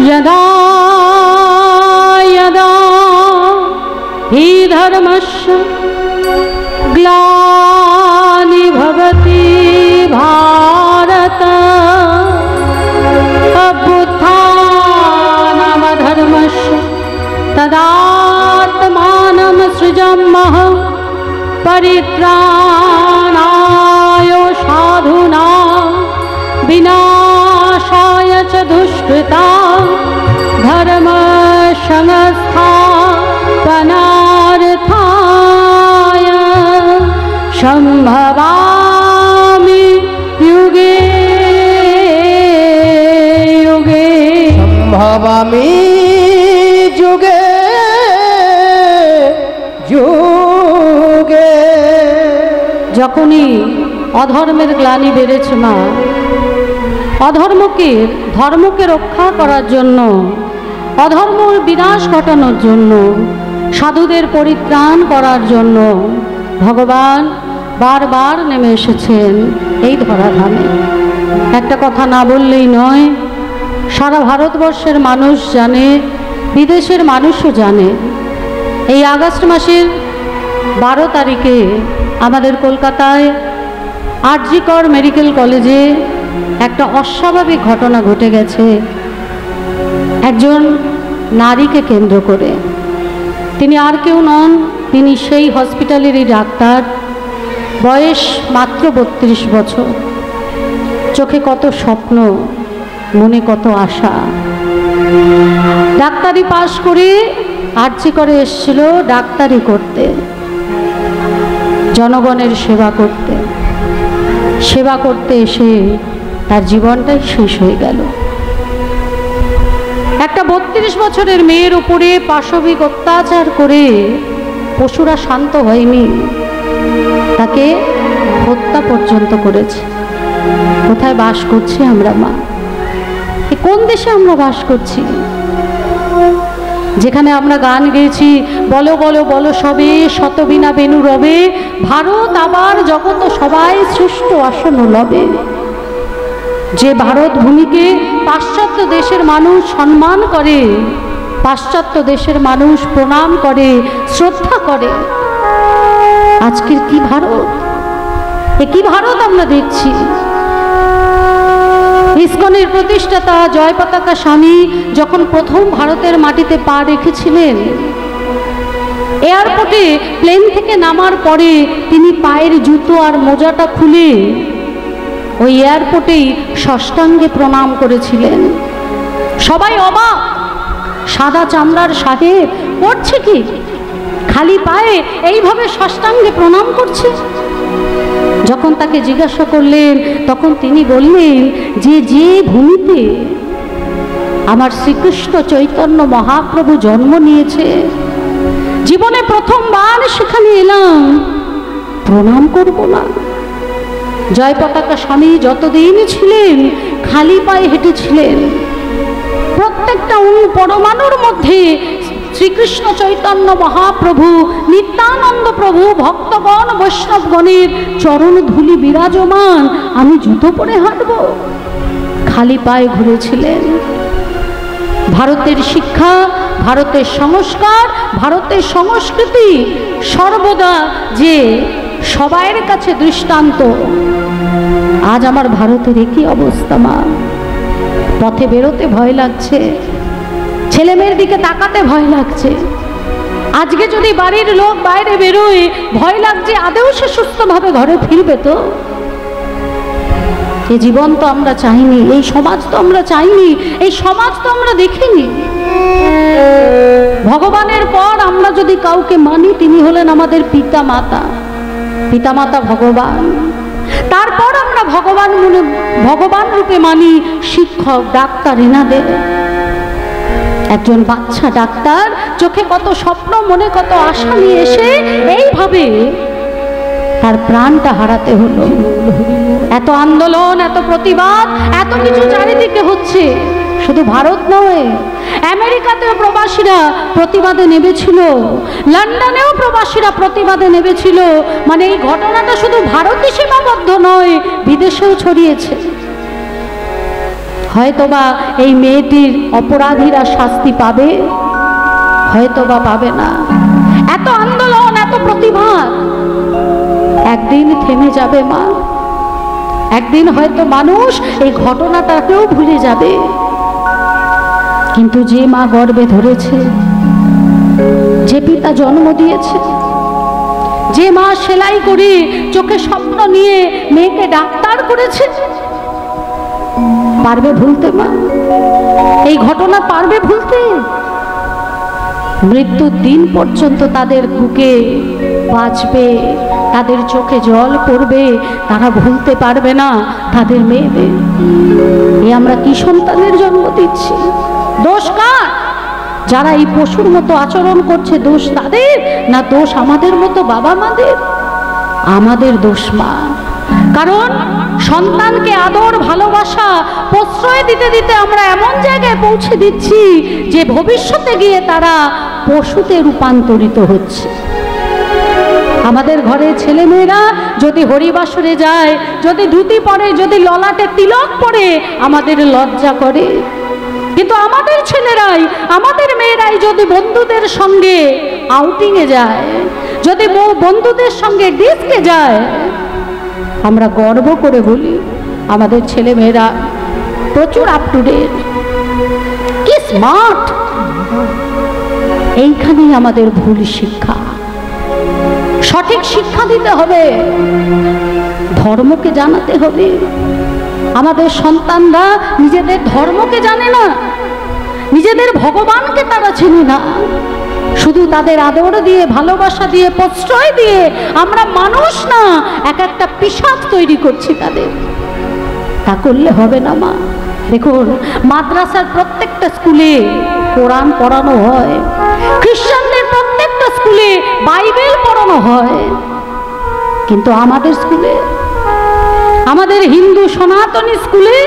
यदा यदा हि धर्मस्य ग्लानिर्भवति भारत अभ्युत्थानमधर्मस्य तदात्मानं सृजाम्यहं परित्राणाय साधूनां विनाशाय च दुष्कृतां धर्म संस्थापनार्थाय संभवामि युगे युगे संभवामि युगे युगे। যখনই অধর্মের গ্লানি বেড়েছে মা, ধর্মকে রক্ষা করার জন্য, অধর্মের বিনাশ ঘটানোর জন্য, সাধুদের পরিত্রাণ করার জন্য ভগবান বারবার নেমে এসেছেন এই ধরাধামে। একটা কথা না বললেই নয়, সারা ভারতবর্ষের মানুষ জানে, বিদেশের মানুষও জানে। এই আগস্ট মাসের 12 তারিখে আমাদের কলকাতায় আর.জি. কর মেডিকেল কলেজে একটা অস্বাভাবিক ঘটনা ঘটে গেছে একজন নারীকে কেন্দ্র করে। তিনি আর কেউ নন, তিনি সেই হসপিটালেরই ডাক্তার। বয়স মাত্র 32 বছর। চোখে কত স্বপ্ন, মনে কত আশা। ডাক্তারি পাশ করে আর.জি. করে এসেছিল ডাক্তারি করতে, জনগণের সেবা করতে এসে তার জীবনটাই শেষ হয়ে গেল। একটা 32 বছরের মেয়ের উপরে পাশবিক অত্যাচার করে পশুরা শান্ত হয়নি, তাকে হত্যা পর্যন্ত করেছে। কোথায় বাস করছি আমরা মা? কোন দেশে আমরা বাস করছি? যেখানে আমরা গান গেয়েছি, বলো বলো বলো সবে শতবিনা বেনু রবে, ভারত আবার জগত সবাই সৃষ্ট আসন লবে। যে ভারত ভূমিকে পাশ্চাত্য দেশের মানুষ সম্মান করে, পাশ্চাত্য দেশের মানুষ প্রণাম করে, শ্রদ্ধা করে, আজকের কি ভারত? কি ভারত আমরা দেখছি? ইসকনের প্রতিষ্ঠাতা জয় পতাকা স্বামী যখন প্রথম ভারতের মাটিতে পা রেখেছিলেন, এয়ারপোর্টে প্লেন থেকে নামার পরে তিনি পায়ের জুতো আর মোজাটা খুলে ওই এয়ারপোর্টেই ষষ্ঠাঙ্গে প্রণাম করেছিলেন। সবাই অবাক, সাদা চামড়ার সাহেব করছে কি, খালি পায়ে এইভাবে ষষ্ঠাঙ্গে প্রণাম করছে। যখন তাকে জিজ্ঞাসা করলেন তখন তিনি বললেন যে ভূমিতে আমার শ্রীকৃষ্ণ চৈতন্য মহাপ্রভু জন্ম নিয়েছে, জীবনে প্রথমবার সেখানে এলাম, প্রণাম করব না? জয় পতাকা স্বামী যতদিন ছিলেন খালি পায়ে হেঁটেছিলেন। প্রত্যেকটা পরমাণুর মধ্যে শ্রীকৃষ্ণ চৈতন্য মহাপ্রভু, নিত্যানন্দ প্রভু, ভক্তগণ, বৈষ্ণবগণের চরণ ধুলি বিরাজমান। আমি জুতো পরে হাঁটব? খালি পায়ে ঘুরেছিলেন। ভারতের শিক্ষা, ভারতের সংস্কার, ভারতের সংস্কৃতি সর্বদা যে সবাইয়ের কাছে দৃষ্টান্ত। আজ আমার ভারতের একই অবস্থা মা। পথে বেরোতে ভয় লাগছে, ছেলে মেয়ের দিকে তাকাতে ভয় লাগছে। আজকে যদি বাড়ির লোক বাইরে বেরোয়, ভয় লাগছে আদেও সে সুস্থভাবে ঘরে ফিরবে তো? এই জীবন তো আমরা চাইনি, এই সমাজ তো আমরা চাইনি, এই সমাজ তো আমরা দেখিনি। ভগবানের পর আমরা যদি কাউকে মানি, তিনি হলেন আমাদের পিতামাতা, পিতামাতা ভগবান। তারপর আমরা ভগবান রূপে মানি শিক্ষক, ডাক্তার, এনাদের। একজন বাচ্চা ডাক্তার চোখে কত স্বপ্ন, মনে কত আশা নিয়ে এসে এইভাবে তার প্রাণটা হারাতে হলো। এত আন্দোলন, এত প্রতিবাদ, এত কিছু চারিদিকে হচ্ছে। শুধু ভারত নয়, আমেরিকাতেও প্রবাসীরা প্রতিবাদে নেমেছিল, লন্ডনেও প্রবাসীরা প্রতিবাদে নেমেছিল। মানে এই ঘটনাটা শুধু ভারতে সীমাবদ্ধ নয়, বিদেশেও ছড়িয়েছে। হয়তোবা এই মেয়েটির অপরাধীরা শাস্তি পাবে, হয়তোবা পাবে না। এত আন্দোলন, এত প্রতিবাদ একদিন থেমে যাবে মা। একদিন হয়তো মানুষ এই ঘটনাটাকেও ভুলে যাবে। কিন্তু যে মা গর্ভে ধরেছে, যে পিতা জন্ম দিয়েছে, যে মা সেলাই করে চোখে স্বপ্ন নিয়ে মেয়েকে ডাক্তার করেছে, পারবে ভুলতে মা? এই ঘটনা পারবে ভুলতে? মৃত্যুর দিন পর্যন্ত তাদের বুকে বাজবে, তাদের চোখে জল পড়বে, তারা ভুলতে পারবে না তাদের মেয়েদের। এ আমরা কি সন্তানের জন্ম দিচ্ছি? দোষ কার? যারা এই পশুর মতো আচরণ করছে, দোষ তাদের না দোষ আমাদের মতো বাবা মাদের? আমাদের দোষ মা। কারণ সন্তানকে আদর, ভালোবাসা, প্রশ্রয় দিতে দিতে আমরা এমন জায়গায় পৌঁছে দিচ্ছি যে ভবিষ্যতে গিয়ে তারা পশুতে রূপান্তরিত হচ্ছে। আমাদের ঘরে ছেলে মেয়েরা যদি হরিবাসরে যায়, যদি ধুতি পরে, যদি ললাটে তিলক পরে, আমাদের লজ্জা করে। কিন্তু আমাদের ছেলেরাই, আমাদের মেয়েরাই যদি বন্ধুদের সঙ্গে আউটিংয়ে যায়, যদি বন্ধুদের সঙ্গে ডিস্কে যায়, আমরা গর্ব করে বলি আমাদের ছেলে মেয়েরা প্রচুর আপ টু ডেট, কি স্মার্ট। এইখানেই আমাদের ভুল শিক্ষা। সঠিক শিক্ষা দিতে হবে, ধর্মকে জানাতে হবে। আমাদের সন্তানরা নিজেদের ধর্মকে জানে না, নিজেদের ভগবানকে তারা চেনে না। শুধু তাদের আদর দিয়ে, ভালোবাসা দিয়ে, প্রশ্রয় দিয়ে আমরা মানুষ না, এক একটা পিশাচ তৈরি করছি তাদের। তা করলে হবে না মা। দেখুন, মাদ্রাসার প্রত্যেকটা স্কুলে কোরআন পড়ানো হয়, খ্রিস্টানদের প্রত্যেকটা স্কুলে বাইবেল পড়ানো হয়, কিন্তু আমাদের স্কুলে, আমাদের হিন্দু সনাতনী স্কুলে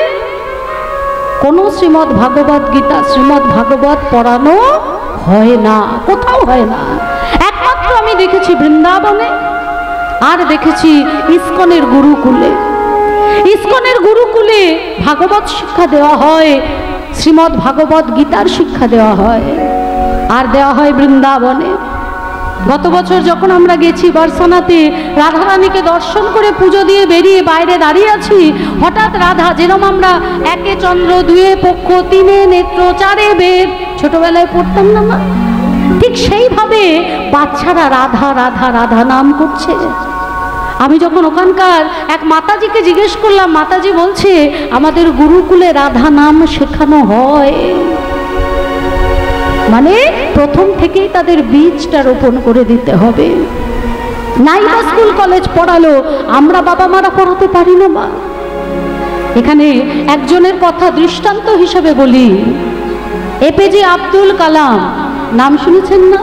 কোনো শ্রীমদ্ ভাগবত গীতা, শ্রীমদ্ ভাগবত পড়ানো হয় না, কোথাও হয় না। একমাত্র আমি দেখেছি বৃন্দাবনে, আর দেখেছি ইস্কনের গুরুকুলে। ইস্কনের গুরুকুলে ভাগবত শিক্ষা দেওয়া হয়, শ্রীমদ্ ভাগবত গীতার শিক্ষা দেওয়া হয়, আর দেওয়া হয় বৃন্দাবনে। গত বছর যখন আমরা গেছি বারসানাতে, রাধারানীকে দর্শন করে পুজো দিয়ে বেরিয়ে বাইরে দাঁড়িয়ে আছি, হঠাৎ রাধা, যেরকম আমরা একে চন্দ্র, দুয়ে পক্ষ, তিনে নেত্র, চারে বেদ ছোটবেলায় পড়তাম না মা, ঠিক সেইভাবে বাচ্চারা রাধা রাধা রাধা নাম করছে। আমি যখন ওখানকার এক মাতাজিকে জিজ্ঞেস করলাম, মাতাজি বলছে আমাদের গুরুকুলে রাধা নাম শেখানো হয়। মানে প্রথম থেকেই তাদের বীজটা রোপণ করে দিতে হবে। নাইবা স্কুল কলেজ পড়ালো, আমরা বাবা মারা পড়াতে পারি না মা। এখানে একজনের কথা দৃষ্টান্ত হিসেবে বলি, এপিজে আব্দুল কালাম নাম শুনেছেন না?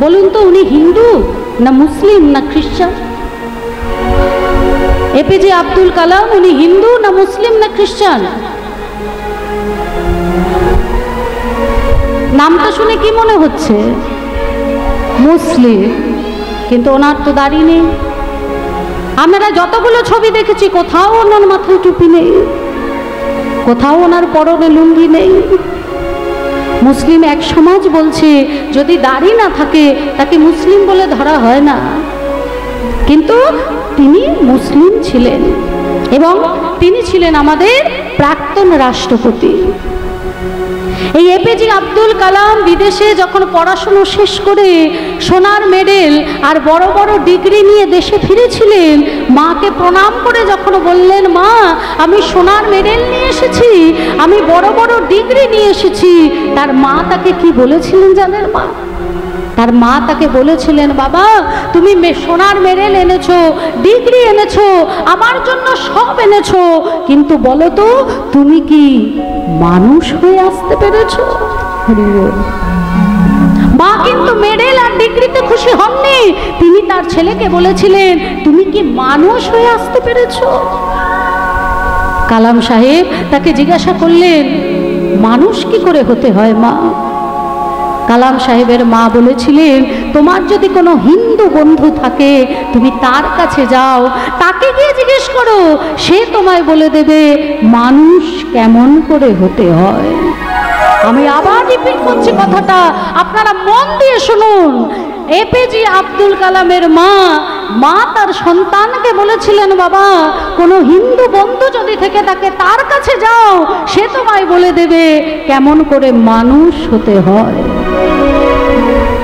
বলুন তো, উনি হিন্দু না মুসলিম না খ্রিস্টান? এপিজে আব্দুল কালাম উনি হিন্দু না মুসলিম না খ্রিস্টান? নামটা শুনে কি মনে হচ্ছে? মুসলিম। কিন্তু ওনার তো দাড়ি নেই। আমরা যতগুলো ছবি দেখেছি, কোথাও ওনার মাথায় টুপি নেই, কোথাও ওনার পরনে লুঙ্গি নেই। মুসলিম এক সমাজ বলছে যদি দাড়ি না থাকে তাকে মুসলিম বলে ধরা হয় না, কিন্তু তিনি মুসলিম ছিলেন এবং তিনি ছিলেন আমাদের প্রাক্তন রাষ্ট্রপতি। এই এপিজে আব্দুল কালাম বিদেশে যখন পড়াশুনো শেষ করে সোনার মেডেল আর বড় বড় ডিগ্রি নিয়ে দেশে ফিরেছিলেন, মাকে প্রণাম করে যখন বললেন, মা আমি সোনার মেডেল নিয়ে এসেছি, আমি বড় বড় ডিগ্রি নিয়ে এসেছি, তার মা তাকে কি বলেছিলেন জানেন মা? তার মা তাকে বলেছিলেন, বাবা তুমি সোনার মেডেল এনেছো, ডিগ্রি এনেছো, আমার জন্য সব এনেছো, কিন্তু বলো তো তুমি কি মানুষ হয়ে আসতে পেরেছো? মা কিন্তু মেডেল আর ডিগ্রিতে খুশি হননি, তিনি তার ছেলেকে বলেছিলেন তুমি কি মানুষ হয়ে আসতে পেরেছো? কালাম সাহেব তাকে জিজ্ঞাসা করলেন, মানুষ কি করে হতে হয় মা? কালাম সাহেবের মা বলেছিলেন, তোমার যদি কোনো হিন্দু বন্ধু থাকে তুমি তার কাছে যাও, তাকে গিয়ে জিজ্ঞেস করো, সে তোমায় বলে দেবে মানুষ কেমন করে হতে হয়। আমি আবার রিপিট করছি কথাটা, আপনারা মন দিয়ে শুনুন। এপিজে আব্দুল কালামের মা তার সন্তানকে বলেছিলেন, বাবা কোনো হিন্দু বন্ধু যদি থেকে থাকে তার কাছে যাও, সে তোমায় বলে দেবে কেমন করে মানুষ হতে হয়।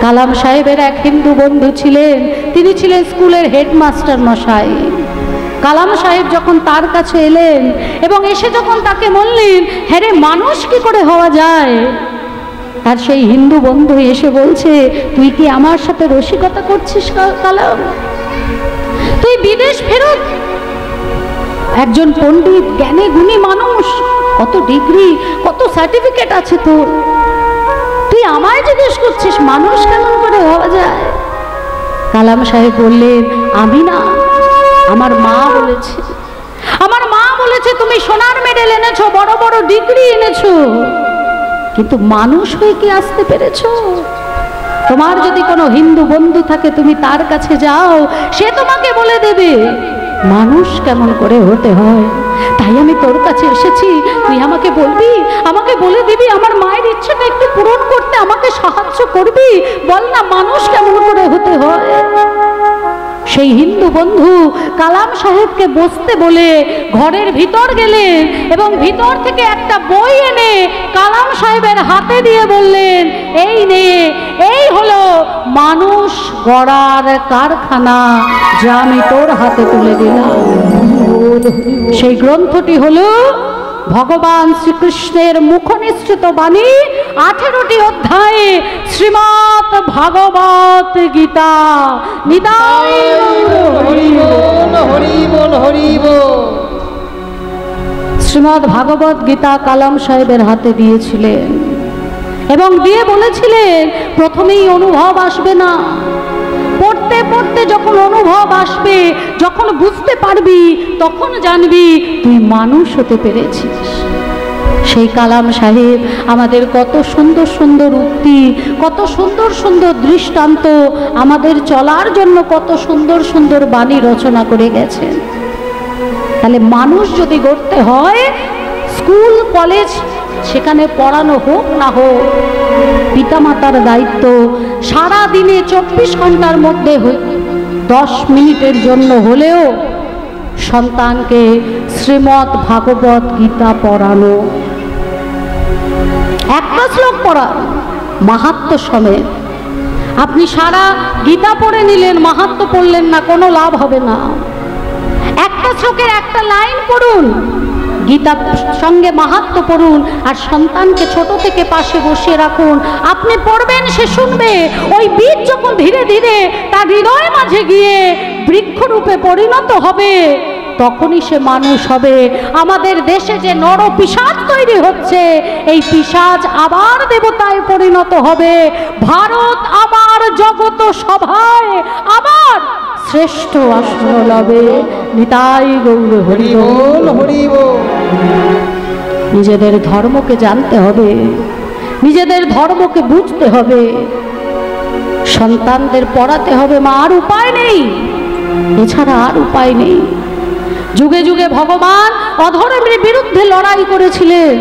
কালাম সাহেবের এক হিন্দু বন্ধু ছিলেন, তিনি ছিলেন স্কুলের হেডমাস্টার মশাই। কালাম সাহেব যখন তার কাছে এলেন এবং এসে যখন তাকে বললেন, হ্যাঁ রে মানুষ কি করে হওয়া যায়, আর সেই হিন্দু বন্ধু এসে বলছে, তুই কি আমার সাথে রসিকতা করছিস কালাম? তুই বিদেশ ফেরত একজন পণ্ডিত, জ্ঞানী গুণী মানুষ, কত ডিগ্রি কত সার্টিফিকেট আছে তোর, তুই আমায় জিজ্ঞেস করছিস মানুষ কেমন করে হওয়া যায়? কালাম সাহেব বললেন, আমি না, আমার মা বলেছে, আমার মা বলেছে তুমি সোনার মেডেল এনেছো, বড় বড় ডিগ্রি এনেছো, কিন্তু মানুষ হয়ে কি আসতে পেরেছো? তোমার যদি কোনো হিন্দু বন্ধু থাকে তুমি তার কাছে যাও, সে তোমাকে বলে দেবে মানুষ কেমন করে হতে হয়। তাই আমি তোর কাছে এসেছি, তুই আমাকে বলবি, আমাকে বলে দিবি, আমার মায়ের ইচ্ছেটা একটু পূরণ করতে আমাকে সাহায্য করবি, বল না মানুষ কেমন করে হতে হয়। সেই হিন্দু বন্ধু কালাম সাহেবকে বসতে বলে ঘরের ভিতর গেলেন এবং ভিতর থেকে একটা বই এনে কালাম সাহেবের হাতে দিয়ে বললেন, এই নে, এই হলো মানুষ গড়ার কারখানা, যা আমি তোর হাতে তুলে দিলাম। সেই গ্রন্থটি হলো ভগবান শ্রীকৃষ্ণের মুখনিসৃত বাণী, 18টি অধ্যায়ে শ্রীমৎ ভাগবত গীতা। নিতাই হরি বল, হরি বল, হরি বল। শ্রীমৎ ভাগবত গীতা কালাম সাহেবের হাতে দিয়েছিলেন এবং দিয়ে বলেছিলেন, প্রথমেই অনুভব আসবে না, পড়তে পড়তে যখন অনুভব আসবে, যখন বুঝতে পারবি, তখন জানবি তুই মানুষ হতে পেরেছিস। সেই কালাম সাহেব আমাদের কত সুন্দর সুন্দর উক্তি, কত সুন্দর সুন্দর দৃষ্টান্ত, আমাদের চলার জন্য কত সুন্দর সুন্দর বাণী রচনা করে গেছেন। তাহলে মানুষ যদি গড়তে হয়, স্কুল কলেজ সেখানে পড়ানো হোক না হোক, পিতামাতার দায়িত্ব সারা দিনে 24 ঘন্টার মধ্যে 10 মিনিটের জন্য হলেও সন্তানকে শ্রীমৎ ভাগবত গীতা পড়ানো, একটা শ্লোক পড়ান মাহাত্ম্য সমেত। আপনি সারা গীতা পড়ে নিলেন, মাহাত্ম্য পড়লেন না, কোনো লাভ হবে না। একটা শ্লোকের একটা লাইন পড়ুন, গীতার সঙ্গে মাহাত্ম্য পড়ুন, আর সন্তানকে ছোট থেকে পাশে বসিয়ে রাখুন। আপনি পড়বেন, সে শুনবে, ওই বীজ যখন ধীরে ধীরে তার হৃদয় মাঝে গিয়ে বৃক্ষরূপে পরিণত হবে, তখনই সে মানুষ হবে। আমাদের দেশে যে নর পিশাচ তৈরি হচ্ছে, এই পিশাচ আবার দেবতায় পরিণত হবে। ভারত আবার জগত সভায় আবার শ্রেষ্ঠ আসন লাভে। নিতাই গৌর হরি বল, হরি বল। নিজেদের ধর্মকে জানতে হবে, নিজেদের ধর্মকে বুঝতে হবে, সন্তানদের পড়াতে হবে। মা, আর উপায় নেই, এছাড়া আর উপায় নেই। যুগে যুগে ভগবান অধর্মের বিরুদ্ধে লড়াই করেছিলেন,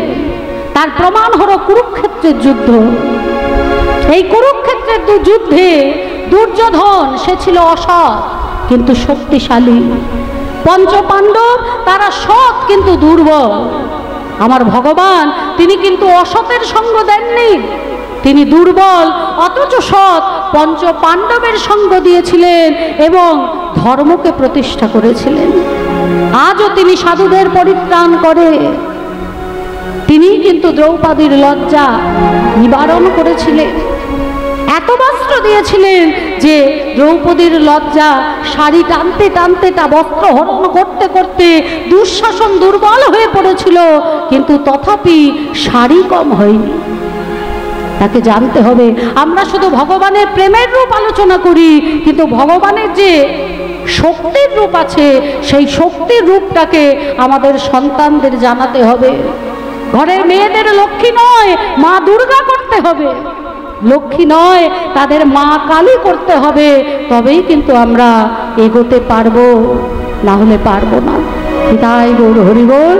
তার প্রমাণ হলো কুরুক্ষেত্রের যুদ্ধ। এই কুরুক্ষেত্রের যুদ্ধে দুর্যোধন, সে ছিল অসৎ কিন্তু শক্তিশালী। পঞ্চপাণ্ডব, তারা সৎ কিন্তু দুর্বল। আমার ভগবান, তিনি কিন্তু অসতের সঙ্গ দেননি, তিনি দুর্বল অথচ সৎ পঞ্চপাণ্ডবের সঙ্গ দিয়েছিলেন এবং ধর্মকে প্রতিষ্ঠা করেছিলেন। আজও তিনি সাধুদের পরিত্রাণ করে, তিনি কিন্তু দ্রৌপদীর লজ্জা নিবারণ করেছিলেন। এত বস্ত্র দিয়েছিলেন যে দ্রৌপদীর লজ্জা শাড়ি টানতে টানতে, তা বস্ত্র হরণ করতে করতে দুঃশাসন দুর্বল হয়ে পড়েছিল, কিন্তু তথাপি শাড়ি কম হয়নি। তাকে জানতে হবে, আমরা শুধু ভগবানের প্রেমের রূপ আলোচনা করি, কিন্তু ভগবানের যে শক্তির রূপ আছে, সেই শক্তির রূপটাকে আমাদের সন্তানদের জানাতে হবে। ঘরের মেয়েদের লক্ষ্মী নয়, মা দুর্গা করতে হবে। লক্ষ্মী নয়, তাদের মা কালী করতে হবে, তবেই কিন্তু আমরা এগোতে পারবো, না হলে পারবো না। তাই গৌর হরি বল।